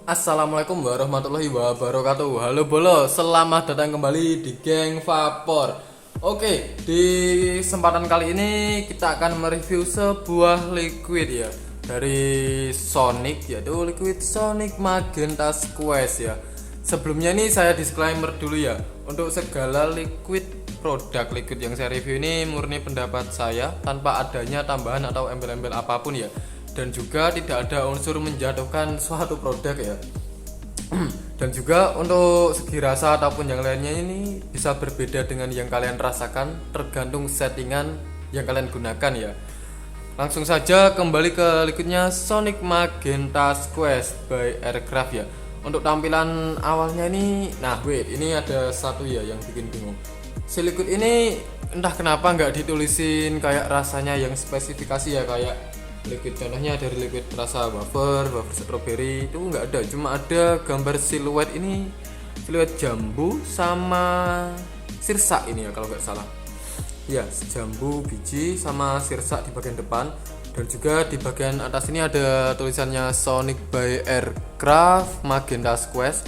Assalamualaikum warahmatullahi wabarakatuh. Halo Bolo, selamat datang kembali di Geng Vapor. Oke, di kesempatan kali ini kita akan mereview sebuah liquid ya dari Sonic, yaitu liquid Sonic Magenta Squash ya. Sebelumnya ini saya disclaimer dulu ya, untuk segala produk liquid yang saya review ini murni pendapat saya tanpa adanya tambahan atau embel-embel apapun ya, dan juga tidak ada unsur menjatuhkan suatu produk ya. Dan juga untuk segi rasa ataupun yang lainnya ini bisa berbeda dengan yang kalian rasakan tergantung settingan yang kalian gunakan ya. Langsung saja kembali ke liquidnya Sonic Magenta Squash by Aircraft ya. Untuk tampilan awalnya ini, ini ada satu ya yang bikin bingung. Si liquid ini entah kenapa nggak ditulisin kayak rasanya yang spesifikasi ya, kayak liquid contohnya dari liquid rasa wafer strawberry itu nggak ada, cuma ada gambar siluet ini, siluet jambu sama sirsak ini ya kalau nggak salah ya, jambu biji sama sirsak di bagian depan, dan juga di bagian atas ini ada tulisannya Sonic by Aircraft Magenta Squash.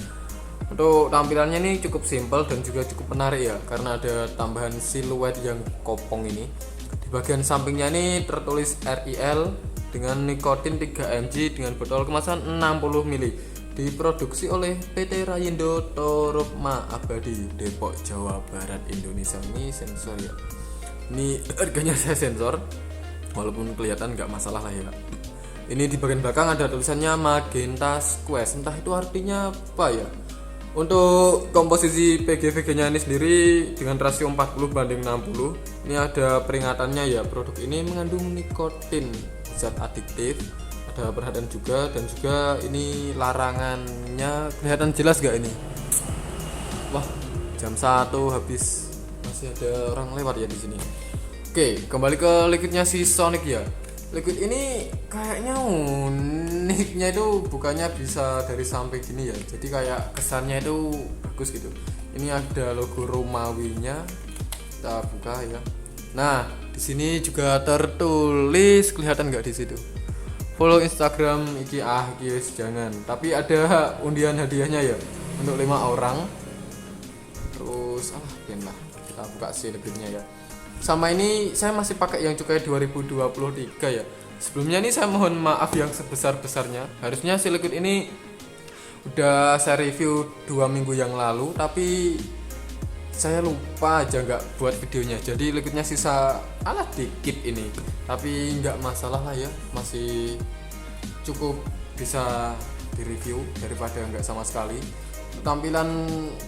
Untuk tampilannya ini cukup simpel dan juga cukup menarik ya, karena ada tambahan siluet yang kopong ini. Di bagian sampingnya ini tertulis RIL dengan nikotin 3 mg dengan botol kemasan 60 ml. Diproduksi oleh PT Rayindo Torupma Abadi, Depok, Jawa Barat, Indonesia. Ini sensor ya. Ini harganya saya sensor, walaupun kelihatan nggak masalah lah ya. Ini di bagian belakang ada tulisannya Magenta Squash, entah itu artinya apa ya. Untuk komposisi PGVG nya ini sendiri dengan rasio 40/60, ini ada peringatannya ya, produk ini mengandung nikotin, zat adiktif, ada perhatian juga, dan juga ini larangannya kelihatan jelas gak ini. Wah, jam 1 habis, masih ada orang lewat ya di sini. Oke, kembali ke liquidnya si Sonic ya. Liquid ini kayaknya uniknya itu bukannya bisa dari samping gini ya, jadi kayak kesannya itu bagus gitu. Ini ada logo Romawinya, kita buka ya. Nah, di sini juga tertulis, kelihatan nggak di situ? Follow Instagram iki guys, jangan. Tapi ada undian hadiahnya ya untuk 5 orang. Terus lah, kita buka sih liquidnya ya. Sama ini saya masih pakai yang cukai 2023 ya. Sebelumnya ini saya mohon maaf yang sebesar-besarnya. Harusnya si liquid ini udah saya review 2 minggu yang lalu, tapi saya lupa aja nggak buat videonya. Jadi liquidnya sisa dikit ini, tapi nggak masalah lah ya, masih cukup bisa direview daripada nggak sama sekali. Tampilan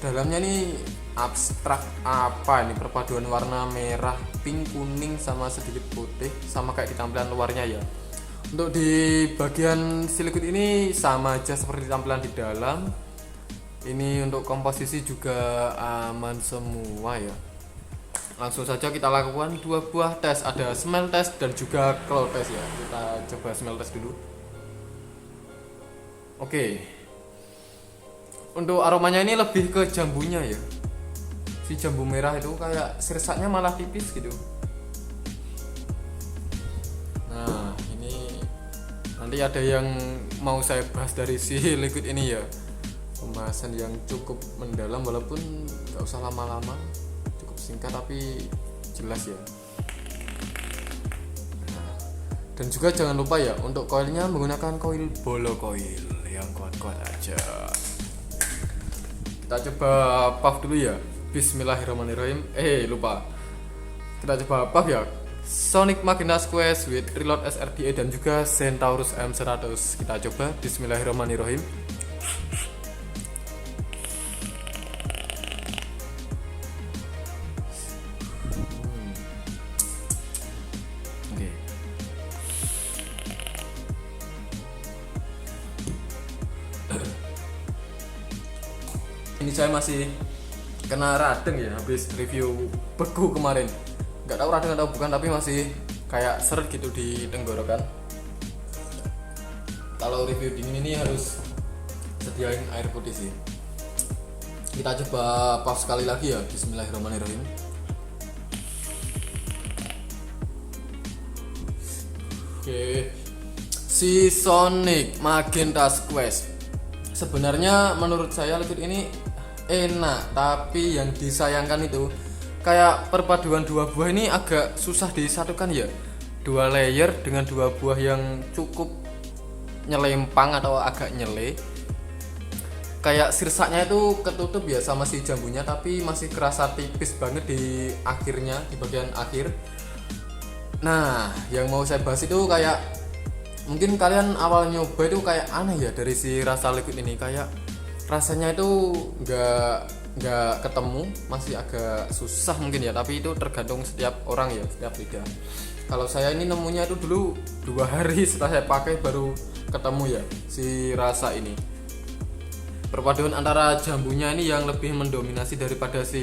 dalamnya ini abstrak apa ini, perpaduan warna merah, pink, kuning sama sedikit putih, sama kayak di tampilan luarnya ya. Untuk di bagian si liquid ini sama aja seperti tampilan di dalam. Ini untuk komposisi juga aman semua ya. Langsung saja kita lakukan 2 buah tes, ada smell test dan juga claw test ya. Kita coba smell test dulu. Oke. Untuk aromanya ini lebih ke jambunya ya. Si jambu merah itu kayak sirsaknya malah tipis gitu. Nah, ini nanti ada yang mau saya bahas dari si liquid ini ya. Pembahasan yang cukup mendalam, walaupun gak usah lama-lama, cukup singkat tapi jelas ya. Nah, dan juga jangan lupa ya, untuk koilnya menggunakan koil Bolo coil yang kuat-kuat aja. Kita coba puff dulu ya. Bismillahirrahmanirrahim. Lupa. Kita coba puff ya. Sonic Magenta Squash with Reload SRDA dan juga Centaurus M100. Kita coba. Bismillahirrahmanirrahim. Oke. Ini saya masih kena radeng ya, habis review beku kemarin. Nggak tahu radeng atau bukan, tapi masih kayak seret gitu di tenggorokan. Kalau review dingin ini harus sediain air putih sih. Kita coba puff sekali lagi ya. Bismillahirrahmanirrahim. Oke. Si Sonic Magenta Squash sebenarnya menurut saya liquid ini enak, tapi yang disayangkan itu kayak perpaduan dua buah ini agak susah disatukan ya. Dua layer dengan dua buah yang cukup nyelempang atau agak nyele. Kayak sirsaknya itu ketutup ya sama si jambunya, tapi masih kerasa tipis banget di akhirnya, di bagian akhir. Nah, yang mau saya bahas itu kayak mungkin kalian awal nyoba itu kayak aneh ya dari si rasa liquid ini, kayak rasanya itu nggak ketemu, masih agak susah mungkin ya, tapi itu tergantung setiap orang ya, setiap lidah. Kalau saya ini nemunya itu dulu 2 hari setelah saya pakai baru ketemu ya si rasa ini. Perpaduan antara jambunya ini yang lebih mendominasi daripada si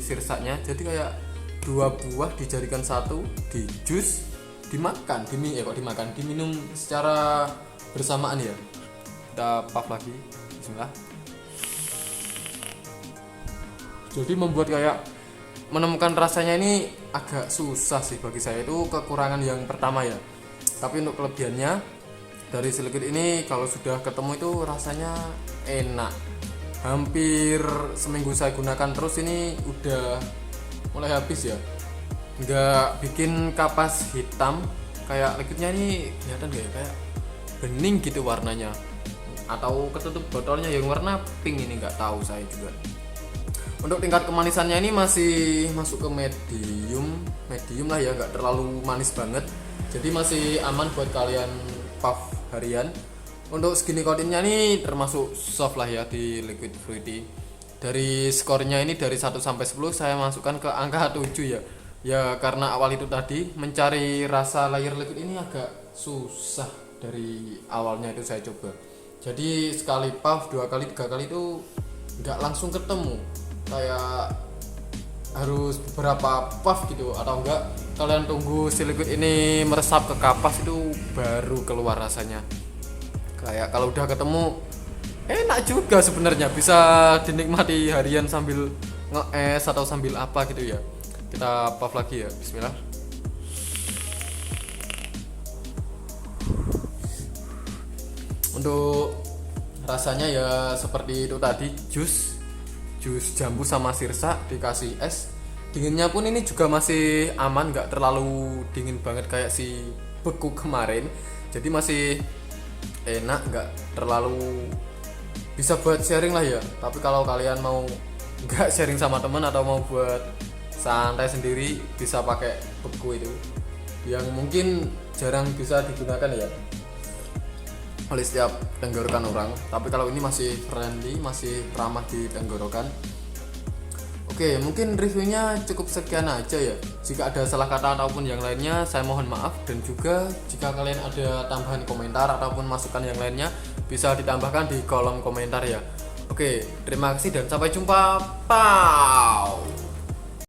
sirsaknya. Jadi kayak dua buah dijadikan satu, di jus, dimakan, diminum secara bersamaan ya. Kita puff lagi. Bismillah. Jadi membuat kayak menemukan rasanya ini agak susah sih bagi saya, itu kekurangan yang pertama ya. Tapi untuk kelebihannya dari si liquid ini kalau sudah ketemu itu rasanya enak. Hampir seminggu saya gunakan terus, ini udah mulai habis ya, nggak bikin kapas hitam. Kayak liquidnya ini kelihatan gak ya, kayak bening gitu warnanya, atau ketutup botolnya yang warna pink, ini nggak tahu saya juga. Untuk tingkat kemanisannya ini masih masuk ke medium lah ya, nggak terlalu manis banget, jadi masih aman buat kalian puff harian. Untuk skin coatingnya ini termasuk soft lah ya di liquid fruity. Dari skornya ini dari 1 sampai 10 saya masukkan ke angka 7 ya. Ya karena awal itu tadi mencari rasa layer liquid ini agak susah dari awalnya itu saya coba. Jadi sekali puff, 2 kali, 3 kali itu nggak langsung ketemu. Kayak harus beberapa puff gitu, atau enggak kalian tunggu si liquid ini meresap ke kapas itu baru keluar rasanya. Kayak kalau udah ketemu enak juga sebenarnya, bisa dinikmati harian sambil nge-es atau sambil apa gitu ya. Kita puff lagi ya, bismillah. Untuk rasanya ya seperti itu tadi, jus jambu sama sirsak dikasih es. Dinginnya pun ini juga masih aman, nggak terlalu dingin banget kayak si beku kemarin. Jadi masih enak, nggak terlalu, bisa buat sharing lah ya. Tapi kalau kalian mau nggak sharing sama teman atau mau buat santai sendiri, bisa pakai beku itu yang mungkin jarang bisa digunakan ya oleh setiap tenggorokan orang. Tapi kalau ini masih friendly, masih ramah di tenggorokan. Oke, mungkin reviewnya cukup sekian aja ya. Jika ada salah kata ataupun yang lainnya, saya mohon maaf. Dan juga jika kalian ada tambahan komentar ataupun masukan yang lainnya, bisa ditambahkan di kolom komentar ya. Oke, terima kasih dan sampai jumpa. Pow.